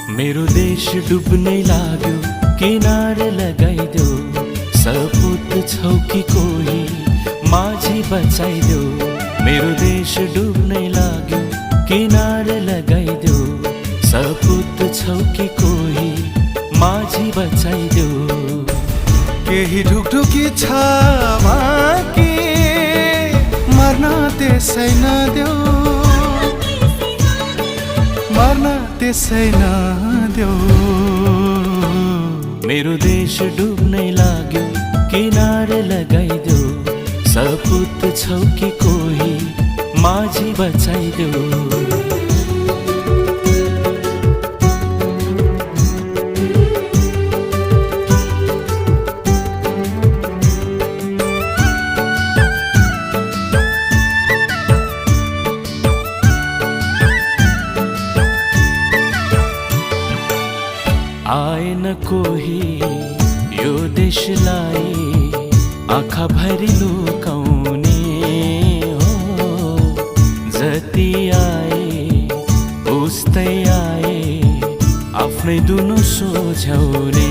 मेरो देश डुब्नै लाग्यो, किनारे लगाइदेऊ। सपुत छौ कि कोही माझी बचाइदेऊ। मेरो देश डुब्नै लाग्यो, किनारे लगाइदेऊ। सपुत छौ कि कोही माझी बचाइदेऊ। केही ढुकढुकी छ बाँकी, मर्न त्यसै नदेऊ, मर्न त्यसै नदेऊ। मेरो देश डुब्नै लाग्यो, किनारे लगाइदेऊ। सपुत छौ कि कोही माझी बचाइदेऊ। आएन कोही यो देशलाई आँखा भरी लुकाउने हो। जति आए उस्तै आए आफ्नै दुनो सोझ्याउने।